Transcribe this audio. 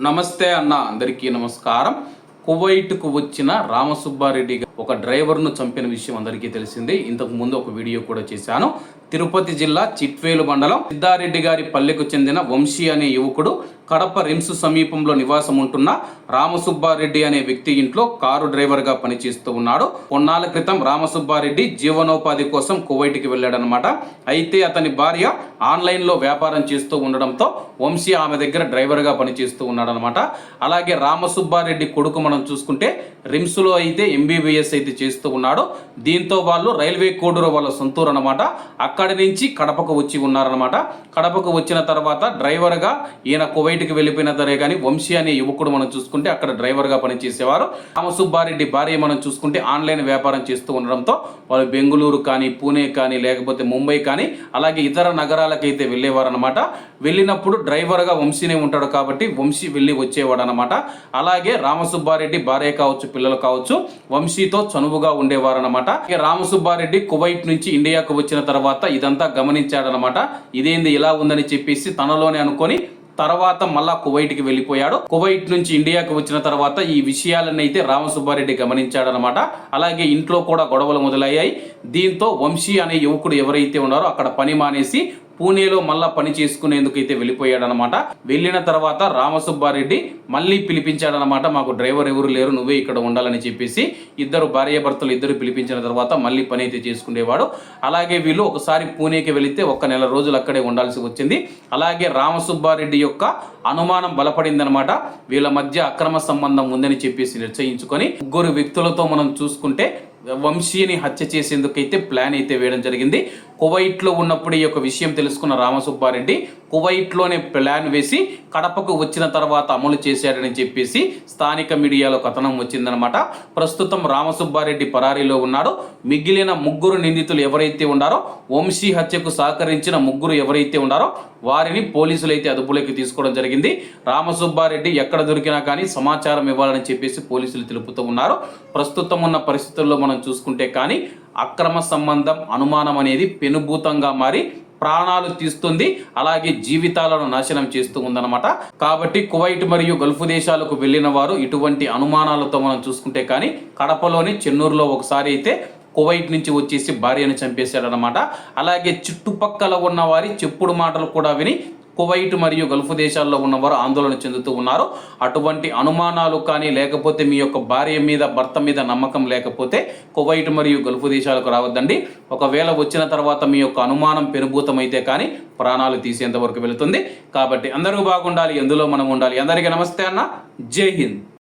నమస్తే అన్న, అందరికీ నమస్కారం. కువైట్కు వచ్చిన రామసుబ్బారెడ్డి ఒక డ్రైవర్ను చంపిన విషయం అందరికీ తెలిసిందే. ఇంతకు ముందు ఒక వీడియో కూడా చేశాను. తిరుపతి జిల్లా చిట్వేలు మండలం సిద్ధారెడ్డి గారి పల్లెకు చెందిన వంశీ అనే యువకుడు కడప రిమ్స్ సమీపంలో నివాసం ఉంటున్న రామసుబ్బారెడ్డి అనే వ్యక్తి ఇంట్లో కారు డ్రైవర్గా పనిచేస్తూ ఉన్నాడు. కొన్నాళ్ళ క్రితం రామసుబ్బారెడ్డి జీవనోపాధి కోసం కువైట్కి వెళ్ళాడనమాట. అయితే అతని భార్య ఆన్లైన్లో వ్యాపారం చేస్తూ ఉండడంతో వంశీ ఆమె దగ్గర డ్రైవర్గా పనిచేస్తూ ఉన్నాడనమాట. అలాగే రామసుబ్బారెడ్డి కొడుకు మనం చూసుకుంటే రిమ్స్లో అయితే ఎంబీబీఎస్ అయితే చేస్తూ ఉన్నాడు. దీంతో వాళ్ళు రైల్వే కోడూరు వాళ్ళ సొంతూరు అనమాట. అక్కడి నుంచి కడపకు వచ్చి ఉన్నారనమాట. కడపకు వచ్చిన తర్వాత డ్రైవర్గా ఈయన కువైట్కి వెళ్ళిపోయిన సరే కానీ వంశీ అనే యువకుడు మనం చూసుకుంటే అక్కడ డ్రైవర్గా పనిచేసేవారు. రామసుబ్బారెడ్డి భార్య మనం చూసుకుంటే ఆన్లైన్ వ్యాపారం చేస్తూ ఉండడంతో వాళ్ళు బెంగళూరు కానీ పూణే కానీ లేకపోతే ముంబై కానీ అలాగే ఇతర నగరాలకైతే వెళ్ళేవారు అనమాట. వెళ్ళినప్పుడు డ్రైవర్గా వంశీనే ఉంటాడు కాబట్టి వంశీ వెళ్ళి వచ్చేవాడు అనమాట. అలాగే రామసుబ్బారెడ్డి భార్య కావచ్చు పిల్లలు కావచ్చు వంశీతో చనువుగా ఉండేవారు అనమాట. రామసుబ్బారెడ్డి కువైట్ నుంచి ఇండియాకు వచ్చిన తర్వాత ఇదంతా గమనించాడనమాట. ఇదేంది ఇలా ఉందని చెప్పేసి తనలోనే అనుకొని తర్వాత మళ్ళా కువైట్కి వెళ్ళిపోయాడు. కువైట్ నుంచి ఇండియాకి వచ్చిన తర్వాత ఈ విషయాలన్నీ అయితే రామసుబ్బారెడ్డి గమనించాడనమాట. అలాగే ఇంట్లో కూడా గొడవలు మొదలయ్యాయి. దీంతో వంశీ అనే యువకుడు ఎవరైతే ఉన్నారో అక్కడ పని మానేసి పూణేలో మళ్ళా పని చేసుకునేందుకు అయితే వెళ్ళిపోయాడనమాట. వెళ్ళిన తర్వాత రామసుబ్బారెడ్డి మళ్ళీ పిలిపించాడనమాట. మాకు డ్రైవర్ ఎవరు లేరు, నువ్వే ఇక్కడ ఉండాలని చెప్పేసి ఇద్దరు భార్యాభర్తలు ఇద్దరు పిలిపించిన తర్వాత మళ్ళీ పని అయితే చేసుకునేవాడు. అలాగే వీళ్ళు ఒకసారి పూణేకి వెళితే 1 నెల రోజులు అక్కడే ఉండాల్సి వచ్చింది. అలాగే రామసుబ్బారెడ్డి యొక్క అనుమానం బలపడిందనమాట. వీళ్ళ మధ్య అక్రమ సంబంధం ఉందని చెప్పేసి నిశ్చయించుకొని 3 వ్యక్తులతో మనం చూసుకుంటే వంశీని హత్య చేసేందుకైతే ప్లాన్ అయితే వేయడం జరిగింది. కువైట్లో ఉన్నప్పుడు ఈ యొక్క విషయం తెలుసుకున్న రామసుబ్బారెడ్డి కువైట్లోనే ప్లాన్ వేసి కడపకు వచ్చిన తర్వాత అమలు చేశాడని చెప్పేసి స్థానిక మీడియాలో కథనం వచ్చిందనమాట. ప్రస్తుతం రామసుబ్బారెడ్డి పరారీలో ఉన్నాడు. మిగిలిన 3 నిందితులు ఎవరైతే ఉన్నారో వంశీ హత్యకు సహకరించిన 3 ఎవరైతే ఉన్నారో వారిని పోలీసులు అయితే అదుపులోకి తీసుకోవడం జరిగింది. రామసుబ్బారెడ్డి ఎక్కడ దొరికినా కానీ సమాచారం ఇవ్వాలని చెప్పేసి పోలీసులు తెలుపుతూ ఉన్నారు. ప్రస్తుతం ఉన్న పరిస్థితుల్లో మనం చూసుకుంటే కానీ అక్రమ సంబంధం అనుమానం అనేది పెనుభూతంగా మారి ప్రాణాలు తీస్తుంది, అలాగే జీవితాలను నాశనం చేస్తూ ఉందన్నమాట. కాబట్టి కువైట్ మరియు గల్ఫ్ దేశాలకు వెళ్ళిన వారు ఇటువంటి అనుమానాలతో మనం చూసుకుంటే కానీ కడపలోని చెన్నూరులో ఒకసారి అయితే కువైట్ నుంచి వచ్చేసి భార్యను చంపేశాడనమాట. అలాగే చుట్టుపక్కల ఉన్న వారి చెప్పుడు మాటలు కూడా విని కువైట్ మరియు గల్ఫ్ దేశాల్లో ఉన్నవారు ఆందోళన చెందుతూ ఉన్నారు. అటువంటి అనుమానాలు కానీ లేకపోతే మీ యొక్క భార్య మీద భర్త మీద నమ్మకం లేకపోతే కువైట్ మరియు గల్ఫ్ దేశాలకు రావద్దండి. ఒకవేళ వచ్చిన తర్వాత మీ యొక్క అనుమానం పెనుభూతమైతే కానీ ప్రాణాలు తీసేంత వరకు వెళుతుంది. కాబట్టి అందరూ బాగుండాలి, ఎందులో మనం ఉండాలి. అందరికీ నమస్తే అన్న, జై హింద్.